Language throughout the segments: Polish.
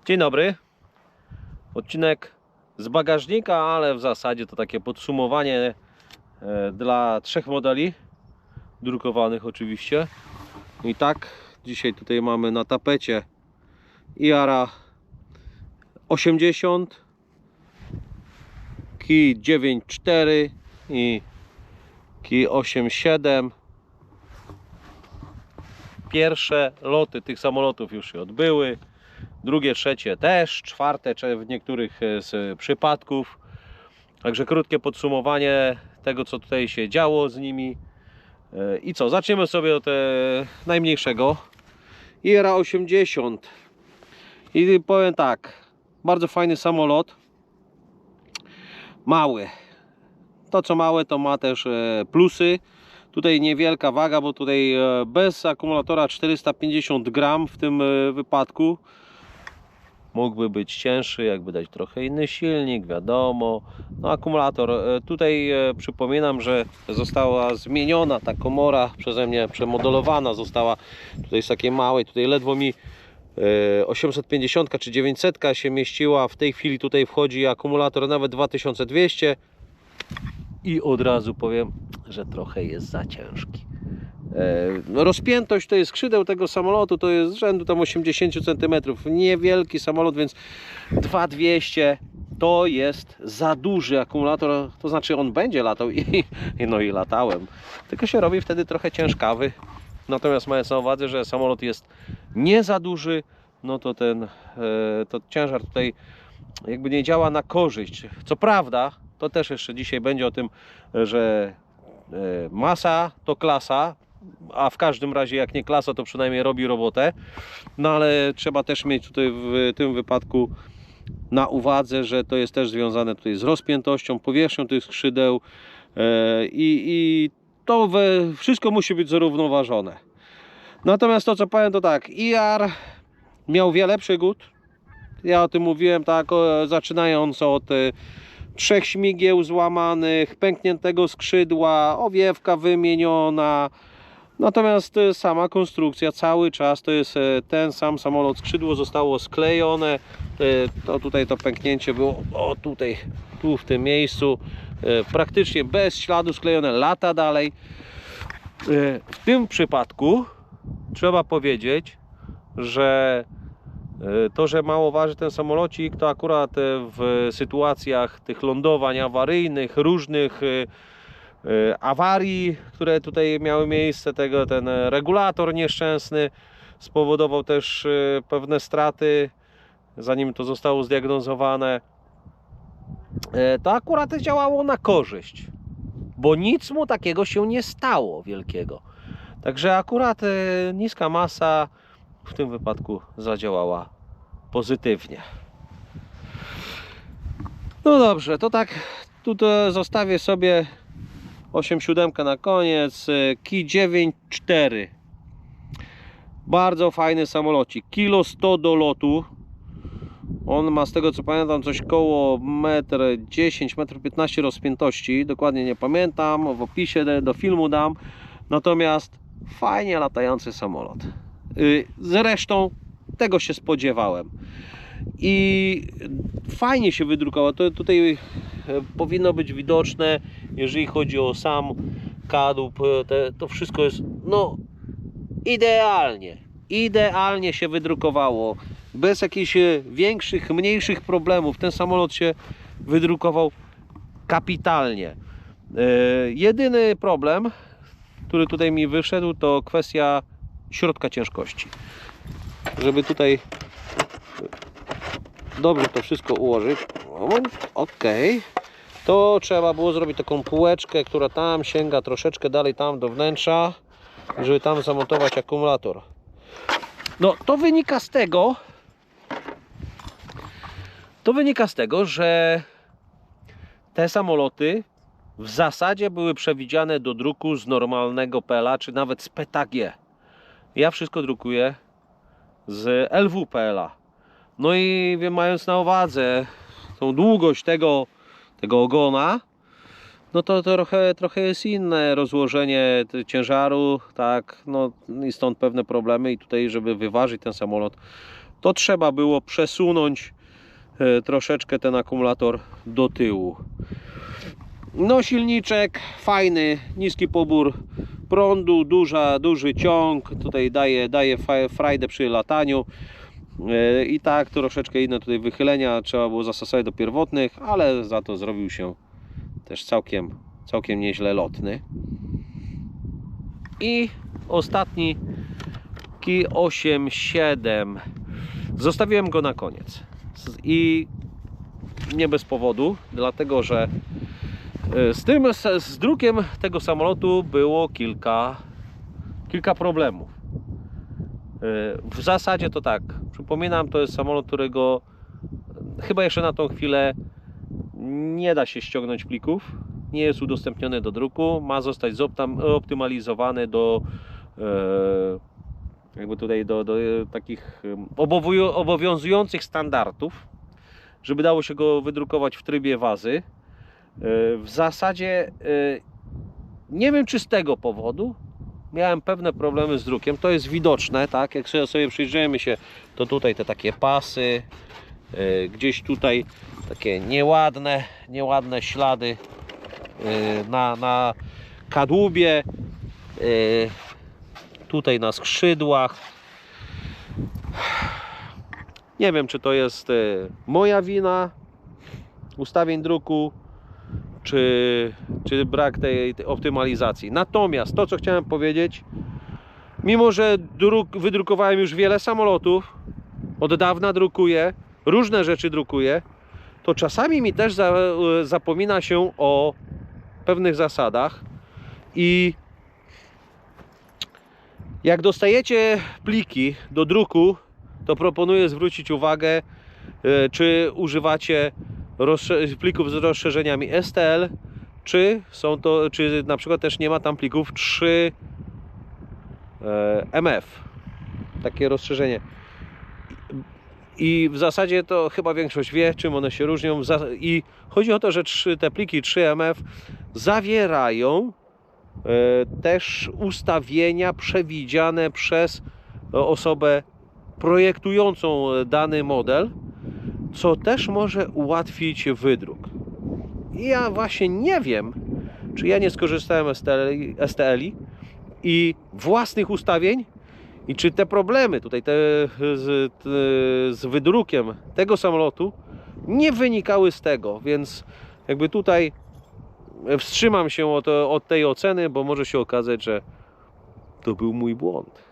Dzień dobry. Odcinek z bagażnika, ale w zasadzie to takie podsumowanie dla 3 modeli drukowanych oczywiście. I tak, dzisiaj tutaj mamy na tapecie IARA 80, Ki 9.4 i Ki 8.7. Pierwsze loty tych samolotów już się odbyły. Drugie, trzecie też, czwarte w niektórych z przypadków. Także krótkie podsumowanie tego, co tutaj się działo z nimi. I co, zaczniemy sobie od najmniejszego IARA 80. I powiem tak, bardzo fajny samolot. Mały. To co małe, to ma też plusy. Tutaj niewielka waga, bo tutaj bez akumulatora 450 gram w tym wypadku. Mógłby być cięższy, jakby dać trochę inny silnik, wiadomo. No akumulator, tutaj przypominam, że została zmieniona ta komora, przeze mnie przemodelowana została tutaj z takiej małej, tutaj ledwo mi 850 czy 900 się mieściła. W tej chwili tutaj wchodzi akumulator nawet 2200 i od razu powiem, że trochę jest za ciężki. Rozpiętość to jest skrzydeł tego samolotu, to jest z rzędu tam 80 cm. Niewielki samolot, więc 2200 to jest za duży akumulator. To znaczy on będzie latał no i latałem. Tylko się robi wtedy trochę ciężkawy. Natomiast mając na uwadze, że samolot jest nie za duży, no to to ciężar tutaj jakby nie działa na korzyść. Co prawda, to też jeszcze dzisiaj będzie o tym, że masa to klasa, a w każdym razie jak nie klasa, to przynajmniej robi robotę. No ale trzeba też mieć tutaj w tym wypadku na uwadze, że to jest też związane tutaj z rozpiętością, powierzchnią tych skrzydeł i to wszystko musi być zrównoważone. Natomiast to co powiem to tak, IAR miał wiele przygód. Ja o tym mówiłem, tak, zaczynając od 3 śmigieł złamanych, pękniętego skrzydła, owiewka wymieniona. Natomiast sama konstrukcja cały czas to jest ten sam samolot. Skrzydło zostało sklejone. To tutaj to pęknięcie było tutaj, tu w tym miejscu. Praktycznie bez śladu sklejone, lata dalej. W tym przypadku trzeba powiedzieć, że to, że mało waży ten samolocik, to akurat w sytuacjach tych lądowań awaryjnych, różnych awarii, które tutaj miały miejsce, ten regulator nieszczęsny spowodował też pewne straty, zanim to zostało zdiagnozowane. To akurat działało na korzyść, bo nic mu takiego się nie stało wielkiego. Także akurat niska masa w tym wypadku zadziałała pozytywnie. No dobrze, to tak tutaj zostawię sobie 8.7 na koniec. Ki 9.4. Bardzo fajny samolocik. Kilo 100 do lotu. On ma, z tego co pamiętam, coś koło 1,10 m, 1,15 m rozpiętości. Dokładnie nie pamiętam. W opisie do filmu dam. Natomiast fajnie latający samolot. Zresztą tego się spodziewałem. I fajnie się wydrukowało. To tutaj powinno być widoczne, jeżeli chodzi o sam kadłub. To wszystko jest no idealnie się wydrukowało, bez jakichś większych, mniejszych problemów. Ten samolot się wydrukował kapitalnie. Jedyny problem, który tutaj mi wyszedł, to kwestia środka ciężkości. Żeby tutaj dobrze to wszystko ułożyć, ok, to trzeba było zrobić taką półeczkę, która tam sięga troszeczkę dalej tam do wnętrza, żeby tam zamontować akumulator. No to wynika z tego, że te samoloty w zasadzie były przewidziane do druku z normalnego PLA, czy nawet z PETA-G. Ja wszystko drukuję z LW-PLA. No i mając na uwadze tą długość tego ogona, no to trochę jest inne rozłożenie ciężaru, tak, no i stąd pewne problemy. I tutaj, żeby wyważyć ten samolot, to trzeba było przesunąć troszeczkę ten akumulator do tyłu. No silniczek fajny, niski pobór prądu, duży ciąg, tutaj daje frajdę przy lataniu. I tak troszeczkę inne tutaj wychylenia trzeba było zastosować do pierwotnych, ale za to zrobił się też całkiem nieźle lotny. I ostatni Ki 8.7, zostawiłem go na koniec i nie bez powodu, dlatego że z drukiem tego samolotu było kilka problemów. W zasadzie to tak, przypominam, to jest samolot, którego chyba jeszcze na tą chwilę nie da się ściągnąć plików, nie jest udostępniony do druku, ma zostać zoptymalizowany do jakby tutaj do takich obowiązujących standardów, żeby dało się go wydrukować w trybie wazy. W zasadzie nie wiem, czy z tego powodu miałem pewne problemy z drukiem. To jest widoczne, tak? Jak sobie przyjrzymy się, to tutaj te takie pasy, gdzieś tutaj takie nieładne ślady na kadłubie, tutaj na skrzydłach. Nie wiem, czy to jest moja wina, ustawień druku, czy brak tej optymalizacji. Natomiast to, co chciałem powiedzieć, mimo że wydrukowałem już wiele samolotów, od dawna drukuję, różne rzeczy drukuję, to czasami mi też zapomina się o pewnych zasadach. I jak dostajecie pliki do druku, to proponuję zwrócić uwagę, czy używacie plików z rozszerzeniami STL, czy na przykład też nie ma tam plików 3 MF, takie rozszerzenie. I w zasadzie to chyba większość wie, czym one się różnią. I chodzi o to, że te pliki 3 MF zawierają też ustawienia przewidziane przez osobę projektującą dany model, co też może ułatwić wydruk. I ja właśnie nie wiem, czy ja nie skorzystałem z STL-i i własnych ustawień, i czy te problemy tutaj z wydrukiem tego samolotu nie wynikały z tego, więc jakby tutaj wstrzymam się od tej oceny, bo może się okazać, że to był mój błąd.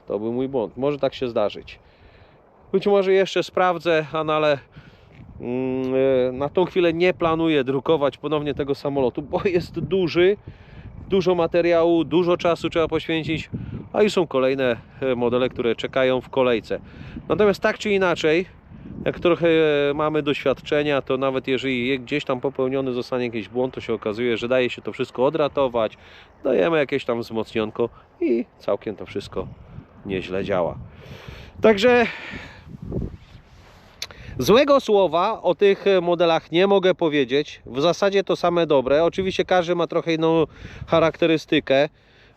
Może tak się zdarzyć. Być może jeszcze sprawdzę, ale na tą chwilę nie planuję drukować ponownie tego samolotu, bo jest duży, dużo materiału, dużo czasu trzeba poświęcić, a i są kolejne modele, które czekają w kolejce. Natomiast tak czy inaczej, jak trochę mamy doświadczenia, to nawet jeżeli gdzieś tam popełniony zostanie jakiś błąd, to się okazuje, że daje się to wszystko odratować, dajemy jakieś tam wzmocnionko i całkiem to wszystko nieźle działa. Także złego słowa o tych modelach nie mogę powiedzieć. W zasadzie to same dobre. Oczywiście każdy ma trochę inną charakterystykę.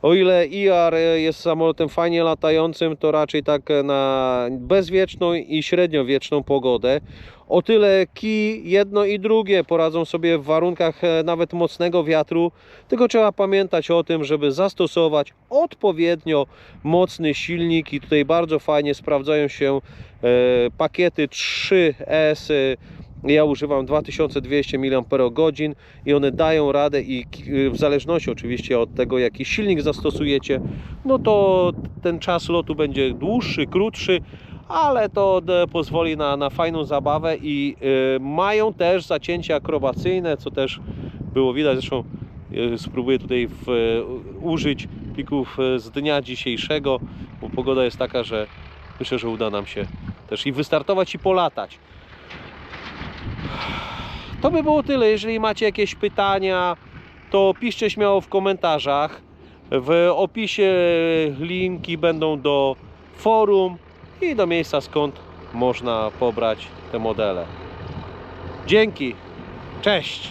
O ile IAR jest samolotem fajnie latającym, to raczej tak na bezwieczną i średniowieczną pogodę. O tyle Ki jedno i drugie poradzą sobie w warunkach nawet mocnego wiatru, tylko trzeba pamiętać o tym, żeby zastosować odpowiednio mocny silnik i tutaj bardzo fajnie sprawdzają się pakiety 3S. Ja używam 2200 mAh i one dają radę, i w zależności oczywiście od tego, jaki silnik zastosujecie, no to ten czas lotu będzie dłuższy, krótszy, ale to pozwoli na fajną zabawę. I mają też zacięcia akrobacyjne, co też było widać. Zresztą spróbuję tutaj użyć plików z dnia dzisiejszego, bo pogoda jest taka, że myślę, że uda nam się też i wystartować, i polatać. To by było tyle. Jeżeli macie jakieś pytania, to piszcie śmiało w komentarzach. W opisie linki będą do forum i do miejsca, skąd można pobrać te modele. Dzięki, cześć!